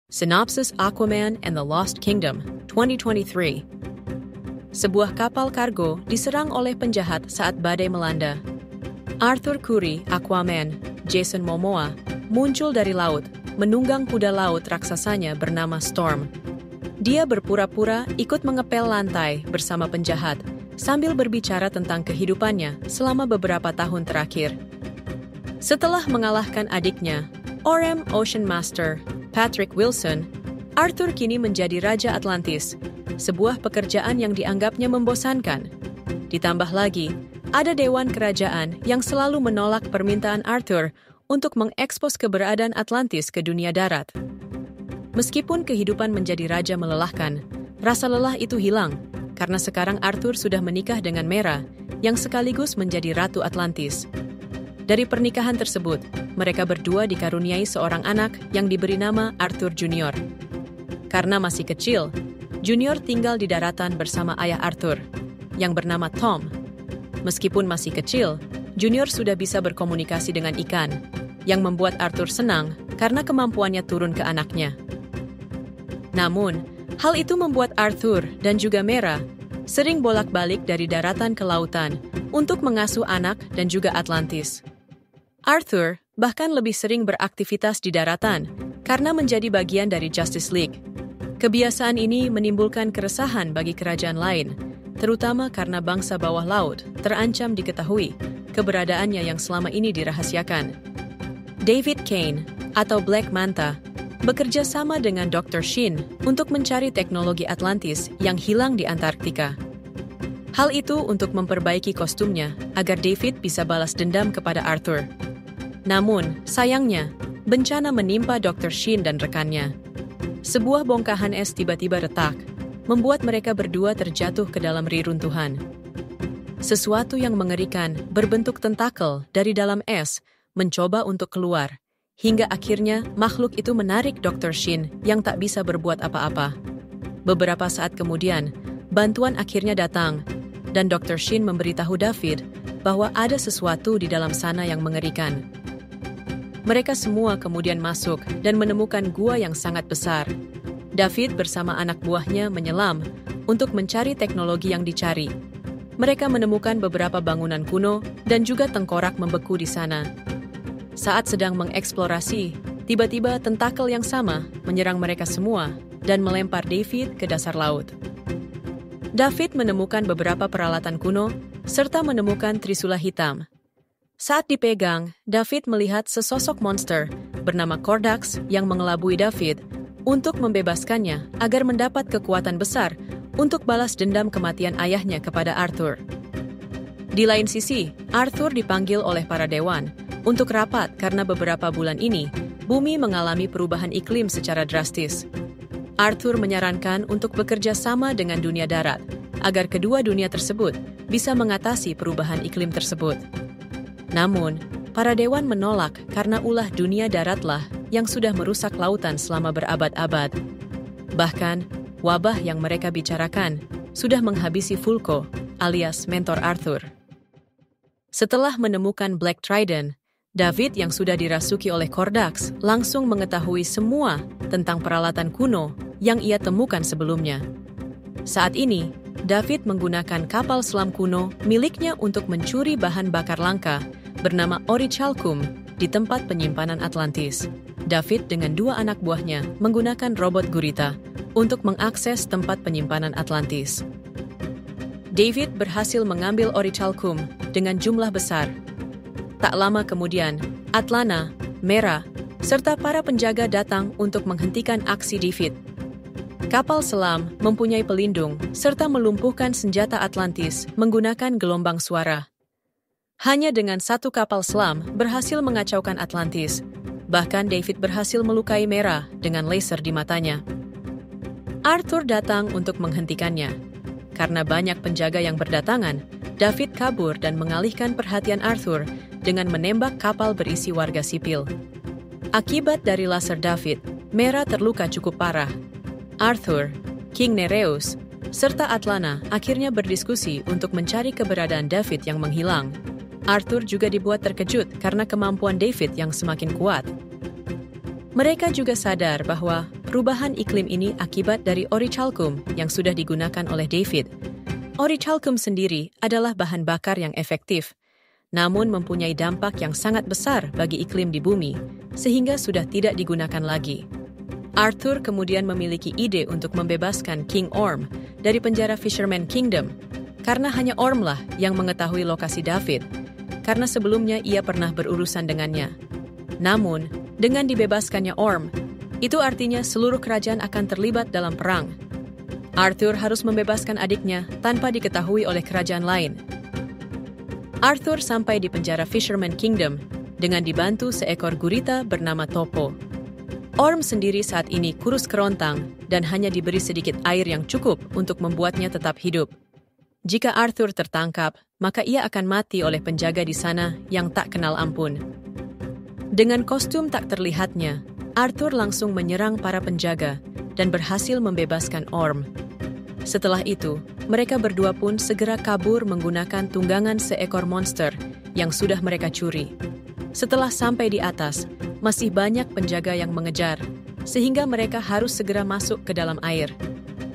Synopsis Aquaman and the Lost Kingdom, 2023. Sebuah kapal kargo diserang oleh penjahat saat badai melanda. Arthur Curry, Aquaman, Jason Momoa, muncul dari laut, menunggang kuda laut raksasanya bernama Storm. Dia berpura-pura ikut mengepel lantai bersama penjahat, sambil berbicara tentang kehidupannya selama beberapa tahun terakhir. Setelah mengalahkan adiknya, Orem Ocean Master, Patrick Wilson, Arthur kini menjadi Raja Atlantis, sebuah pekerjaan yang dianggapnya membosankan. Ditambah lagi, ada Dewan Kerajaan yang selalu menolak permintaan Arthur untuk mengekspos keberadaan Atlantis ke dunia darat. Meskipun kehidupan menjadi raja melelahkan, rasa lelah itu hilang, karena sekarang Arthur sudah menikah dengan Mera, yang sekaligus menjadi Ratu Atlantis. Dari pernikahan tersebut, mereka berdua dikaruniai seorang anak yang diberi nama Arthur Junior. Karena masih kecil, Junior tinggal di daratan bersama ayah Arthur, yang bernama Tom. Meskipun masih kecil, Junior sudah bisa berkomunikasi dengan ikan, yang membuat Arthur senang karena kemampuannya turun ke anaknya. Namun, hal itu membuat Arthur dan juga Mera sering bolak-balik dari daratan ke lautan untuk mengasuh anak dan juga Atlantis. Arthur bahkan lebih sering beraktivitas di daratan karena menjadi bagian dari Justice League. Kebiasaan ini menimbulkan keresahan bagi kerajaan lain, terutama karena bangsa bawah laut terancam diketahui keberadaannya yang selama ini dirahasiakan. David Kane, atau Black Manta, bekerja sama dengan Dr. Shin untuk mencari teknologi Atlantis yang hilang di Antarktika. Hal itu untuk memperbaiki kostumnya agar David bisa balas dendam kepada Arthur. Namun, sayangnya, bencana menimpa Dr. Shin dan rekannya. Sebuah bongkahan es tiba-tiba retak, membuat mereka berdua terjatuh ke dalam reruntuhan. Sesuatu yang mengerikan berbentuk tentakel dari dalam es mencoba untuk keluar, hingga akhirnya makhluk itu menarik Dr. Shin yang tak bisa berbuat apa-apa. Beberapa saat kemudian, bantuan akhirnya datang, dan Dr. Shin memberitahu David bahwa ada sesuatu di dalam sana yang mengerikan. Mereka semua kemudian masuk dan menemukan gua yang sangat besar. David bersama anak buahnya menyelam untuk mencari teknologi yang dicari. Mereka menemukan beberapa bangunan kuno dan juga tengkorak membeku di sana. Saat sedang mengeksplorasi, tiba-tiba tentakel yang sama menyerang mereka semua dan melempar David ke dasar laut. David menemukan beberapa peralatan kuno serta menemukan trisula hitam. Saat dipegang, David melihat sesosok monster bernama Kordax yang mengelabui David untuk membebaskannya agar mendapat kekuatan besar untuk balas dendam kematian ayahnya kepada Arthur. Di lain sisi, Arthur dipanggil oleh para dewan untuk rapat karena beberapa bulan ini, bumi mengalami perubahan iklim secara drastis. Arthur menyarankan untuk bekerja sama dengan dunia darat, agar kedua dunia tersebut bisa mengatasi perubahan iklim tersebut. Namun, para dewan menolak karena ulah dunia daratlah yang sudah merusak lautan selama berabad-abad. Bahkan, wabah yang mereka bicarakan sudah menghabisi Vulko, alias mentor Arthur. Setelah menemukan Black Trident, David yang sudah dirasuki oleh Kordax langsung mengetahui semua tentang peralatan kuno yang ia temukan sebelumnya. Saat ini, David menggunakan kapal selam kuno miliknya untuk mencuri bahan bakar langka bernama Orichalcum di tempat penyimpanan Atlantis. David dengan dua anak buahnya menggunakan robot gurita untuk mengakses tempat penyimpanan Atlantis. David berhasil mengambil Orichalcum dengan jumlah besar. Tak lama kemudian, Atlana, Mera, serta para penjaga datang untuk menghentikan aksi David. Kapal selam mempunyai pelindung serta melumpuhkan senjata Atlantis menggunakan gelombang suara. Hanya dengan satu kapal selam berhasil mengacaukan Atlantis. Bahkan David berhasil melukai Mera dengan laser di matanya. Arthur datang untuk menghentikannya. Karena banyak penjaga yang berdatangan, David kabur dan mengalihkan perhatian Arthur dengan menembak kapal berisi warga sipil. Akibat dari laser David, Mera terluka cukup parah. Arthur, King Nereus, serta Atlana akhirnya berdiskusi untuk mencari keberadaan David yang menghilang. Arthur juga dibuat terkejut karena kemampuan David yang semakin kuat. Mereka juga sadar bahwa perubahan iklim ini akibat dari orichalcum yang sudah digunakan oleh David. Orichalcum sendiri adalah bahan bakar yang efektif, namun mempunyai dampak yang sangat besar bagi iklim di bumi, sehingga sudah tidak digunakan lagi. Arthur kemudian memiliki ide untuk membebaskan King Orm dari penjara Fisherman Kingdom, karena hanya Orm lah yang mengetahui lokasi David, karena sebelumnya ia pernah berurusan dengannya. Namun, dengan dibebaskannya Orm, itu artinya seluruh kerajaan akan terlibat dalam perang. Arthur harus membebaskan adiknya tanpa diketahui oleh kerajaan lain. Arthur sampai di penjara Fisherman Kingdom dengan dibantu seekor gurita bernama Topo. Orm sendiri saat ini kurus kerontang dan hanya diberi sedikit air yang cukup untuk membuatnya tetap hidup. Jika Arthur tertangkap, maka ia akan mati oleh penjaga di sana yang tak kenal ampun. Dengan kostum tak terlihatnya, Arthur langsung menyerang para penjaga dan berhasil membebaskan Orm. Setelah itu, mereka berdua pun segera kabur menggunakan tunggangan seekor monster yang sudah mereka curi. Setelah sampai di atas, masih banyak penjaga yang mengejar, sehingga mereka harus segera masuk ke dalam air.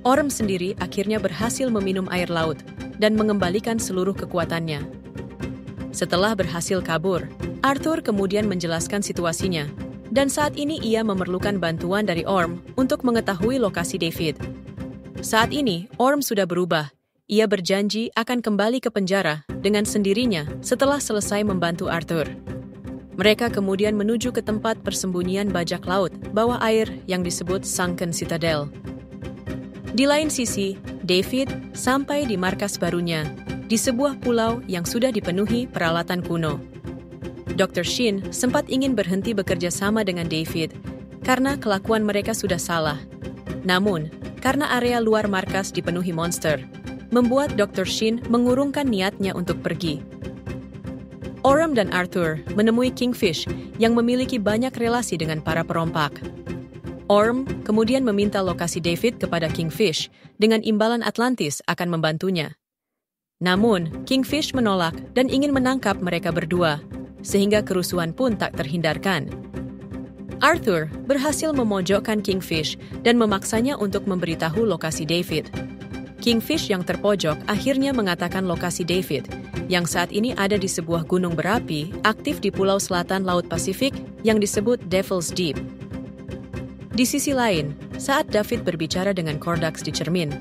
Orm sendiri akhirnya berhasil meminum air laut dan mengembalikan seluruh kekuatannya. Setelah berhasil kabur, Arthur kemudian menjelaskan situasinya, dan saat ini ia memerlukan bantuan dari Orm untuk mengetahui lokasi David. Saat ini, Orm sudah berubah. Ia berjanji akan kembali ke penjara dengan sendirinya setelah selesai membantu Arthur. Mereka kemudian menuju ke tempat persembunyian bajak laut bawah air yang disebut Sunken Citadel. Di lain sisi, David sampai di markas barunya, di sebuah pulau yang sudah dipenuhi peralatan kuno. Dr. Shin sempat ingin berhenti bekerja sama dengan David karena kelakuan mereka sudah salah. Namun, karena area luar markas dipenuhi monster, membuat Dr. Shin mengurungkan niatnya untuk pergi. Orm dan Arthur menemui Kingfish yang memiliki banyak relasi dengan para perompak. Orm kemudian meminta lokasi David kepada Kingfish dengan imbalan Atlantis akan membantunya. Namun, Kingfish menolak dan ingin menangkap mereka berdua, sehingga kerusuhan pun tak terhindarkan. Arthur berhasil memojokkan Kingfish dan memaksanya untuk memberitahu lokasi David. Kingfish yang terpojok akhirnya mengatakan lokasi David, yang saat ini ada di sebuah gunung berapi aktif di pulau selatan Laut Pasifik yang disebut Devil's Deep. Di sisi lain, saat David berbicara dengan Kordax di cermin,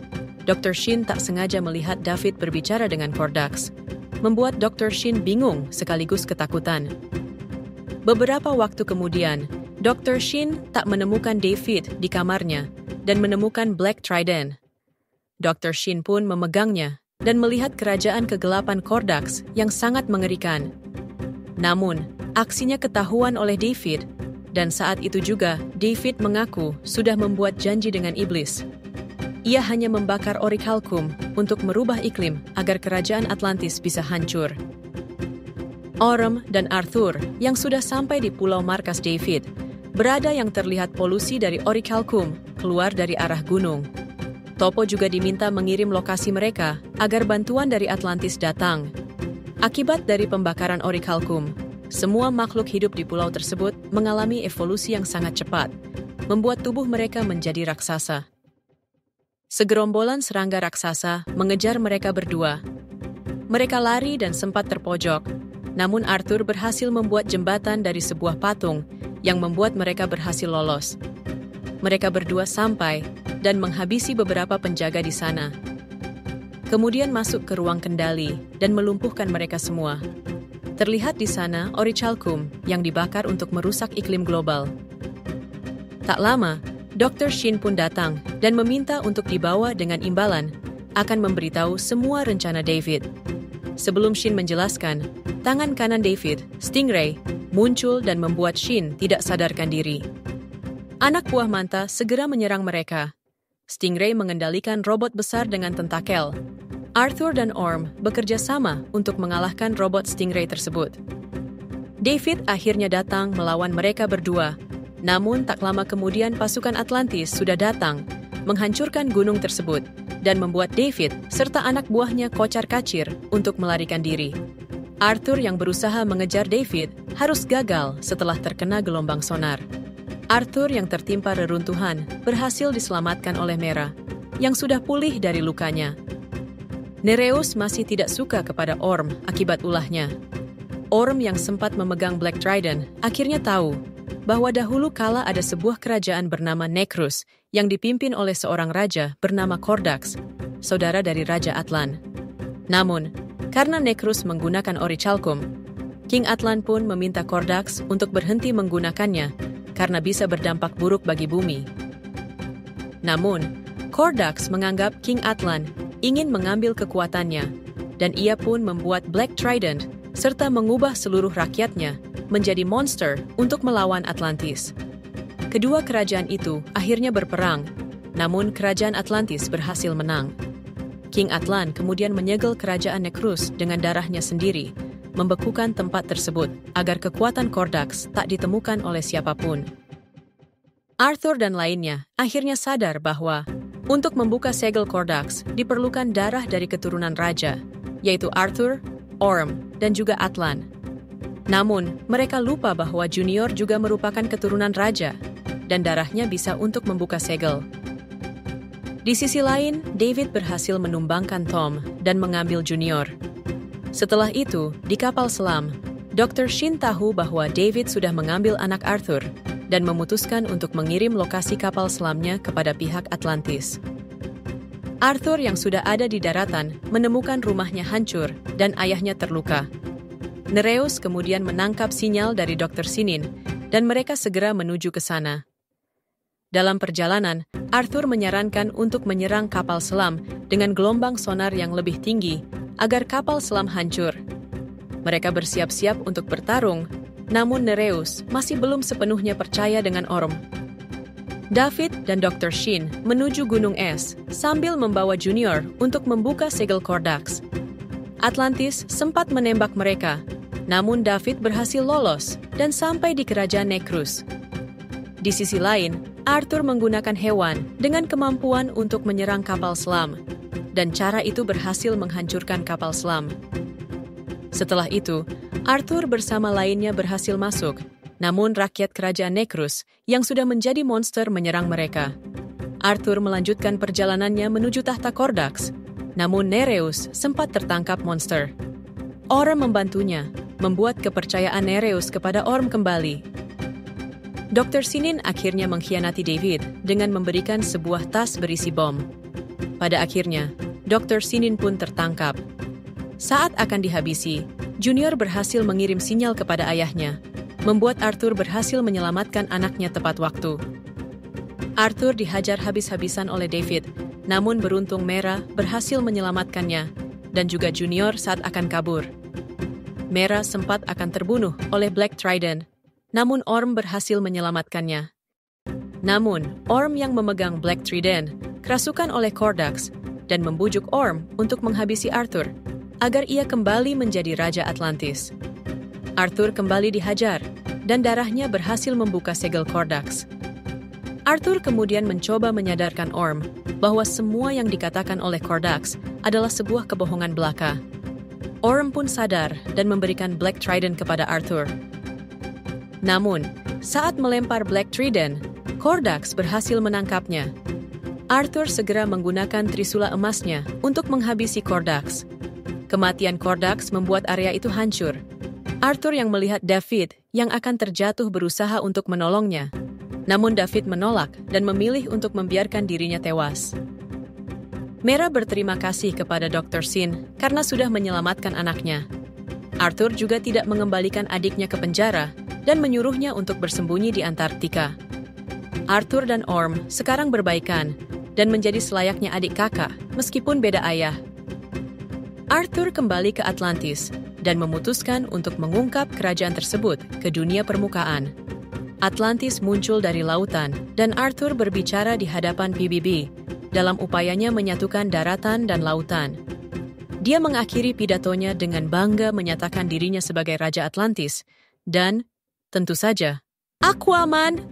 Dr. Shin tak sengaja melihat David berbicara dengan Kordax, membuat Dr. Shin bingung sekaligus ketakutan. Beberapa waktu kemudian, Dr. Shin tak menemukan David di kamarnya dan menemukan Black Trident. Dr. Shin pun memegangnya dan melihat kerajaan kegelapan Kordax yang sangat mengerikan. Namun, aksinya ketahuan oleh David, dan saat itu juga David mengaku sudah membuat janji dengan iblis. Ia hanya membakar orichalcum untuk merubah iklim agar kerajaan Atlantis bisa hancur. Orm dan Arthur yang sudah sampai di pulau markas David, berada yang terlihat polusi dari orichalcum keluar dari arah gunung. Topo juga diminta mengirim lokasi mereka agar bantuan dari Atlantis datang. Akibat dari pembakaran orichalcum, semua makhluk hidup di pulau tersebut mengalami evolusi yang sangat cepat, membuat tubuh mereka menjadi raksasa. Segerombolan serangga raksasa mengejar mereka berdua. Mereka lari dan sempat terpojok, namun Arthur berhasil membuat jembatan dari sebuah patung yang membuat mereka berhasil lolos. Mereka berdua sampai dan menghabisi beberapa penjaga di sana. Kemudian masuk ke ruang kendali dan melumpuhkan mereka semua. Terlihat di sana orichalcum yang dibakar untuk merusak iklim global. Tak lama, Dr. Shin pun datang dan meminta untuk dibawa dengan imbalan akan memberitahu semua rencana David. Sebelum Shin menjelaskan, tangan kanan David, Stingray, muncul dan membuat Shin tidak sadarkan diri. Anak buah Manta segera menyerang mereka. Stingray mengendalikan robot besar dengan tentakel. Arthur dan Orm bekerja sama untuk mengalahkan robot Stingray tersebut. David akhirnya datang melawan mereka berdua. Namun tak lama kemudian pasukan Atlantis sudah datang, menghancurkan gunung tersebut, dan membuat David serta anak buahnya kocar-kacir untuk melarikan diri. Arthur yang berusaha mengejar David harus gagal setelah terkena gelombang sonar. Arthur yang tertimpa reruntuhan berhasil diselamatkan oleh Mera, yang sudah pulih dari lukanya. Nereus masih tidak suka kepada Orm akibat ulahnya. Orm yang sempat memegang Black Trident akhirnya tahu bahwa dahulu kala ada sebuah kerajaan bernama Necrus yang dipimpin oleh seorang raja bernama Kordax, saudara dari Raja Atlan. Namun, karena Necrus menggunakan orichalcum, King Atlan pun meminta Kordax untuk berhenti menggunakannya karena bisa berdampak buruk bagi bumi. Namun, Kordax menganggap King Atlan ingin mengambil kekuatannya, dan ia pun membuat Black Trident serta mengubah seluruh rakyatnya menjadi monster untuk melawan Atlantis. Kedua kerajaan itu akhirnya berperang, namun kerajaan Atlantis berhasil menang. King Atlan kemudian menyegel kerajaan Necrus dengan darahnya sendiri, membekukan tempat tersebut agar kekuatan Kordax tak ditemukan oleh siapapun. Arthur dan lainnya akhirnya sadar bahwa untuk membuka segel Kordax diperlukan darah dari keturunan raja, yaitu Arthur, Orm, dan juga Atlan. Namun, mereka lupa bahwa Junior juga merupakan keturunan raja, dan darahnya bisa untuk membuka segel. Di sisi lain, David berhasil menumbangkan Tom dan mengambil Junior. Setelah itu, di kapal selam, Dr. Shin tahu bahwa David sudah mengambil anak Arthur dan memutuskan untuk mengirim lokasi kapal selamnya kepada pihak Atlantis. Arthur yang sudah ada di daratan menemukan rumahnya hancur dan ayahnya terluka. Nereus kemudian menangkap sinyal dari Dr. Sinin dan mereka segera menuju ke sana. Dalam perjalanan, Arthur menyarankan untuk menyerang kapal selam dengan gelombang sonar yang lebih tinggi agar kapal selam hancur. Mereka bersiap-siap untuk bertarung, namun Nereus masih belum sepenuhnya percaya dengan Orm. David dan Dr. Shin menuju Gunung Es sambil membawa Junior untuk membuka segel Kordax. Atlantis sempat menembak mereka, namun David berhasil lolos dan sampai di kerajaan Necrus. Di sisi lain, Arthur menggunakan hewan dengan kemampuan untuk menyerang kapal selam, dan cara itu berhasil menghancurkan kapal selam. Setelah itu, Arthur bersama lainnya berhasil masuk, namun rakyat kerajaan Necrus yang sudah menjadi monster menyerang mereka. Arthur melanjutkan perjalanannya menuju tahta Kordax, namun Nereus sempat tertangkap monster. Orm membantunya, membuat kepercayaan Nereus kepada Orm kembali. Dr. Sinin akhirnya mengkhianati David dengan memberikan sebuah tas berisi bom. Pada akhirnya, Dr. Sinin pun tertangkap. Saat akan dihabisi, Junior berhasil mengirim sinyal kepada ayahnya, membuat Arthur berhasil menyelamatkan anaknya tepat waktu. Arthur dihajar habis-habisan oleh David, namun beruntung Mera berhasil menyelamatkannya, dan juga Junior saat akan kabur. Mera sempat akan terbunuh oleh Black Trident, namun Orm berhasil menyelamatkannya. Namun, Orm yang memegang Black Trident kerasukan oleh Kordax dan membujuk Orm untuk menghabisi Arthur agar ia kembali menjadi Raja Atlantis. Arthur kembali dihajar dan darahnya berhasil membuka segel Kordax. Arthur kemudian mencoba menyadarkan Orm bahwa semua yang dikatakan oleh Kordax adalah sebuah kebohongan belaka. Orm pun sadar dan memberikan Black Trident kepada Arthur. Namun, saat melempar Black Trident, Kordax berhasil menangkapnya. Arthur segera menggunakan trisula emasnya untuk menghabisi Kordax. Kematian Kordax membuat area itu hancur. Arthur yang melihat David yang akan terjatuh berusaha untuk menolongnya. Namun David menolak dan memilih untuk membiarkan dirinya tewas. Mera berterima kasih kepada Dr. Sin karena sudah menyelamatkan anaknya. Arthur juga tidak mengembalikan adiknya ke penjara dan menyuruhnya untuk bersembunyi di Antartika. Arthur dan Orm sekarang berbaikan dan menjadi selayaknya adik kakak meskipun beda ayah. Arthur kembali ke Atlantis dan memutuskan untuk mengungkap kerajaan tersebut ke dunia permukaan. Atlantis muncul dari lautan dan Arthur berbicara di hadapan PBB dalam upayanya menyatukan daratan dan lautan. Dia mengakhiri pidatonya dengan bangga menyatakan dirinya sebagai Raja Atlantis dan, tentu saja, Aquaman!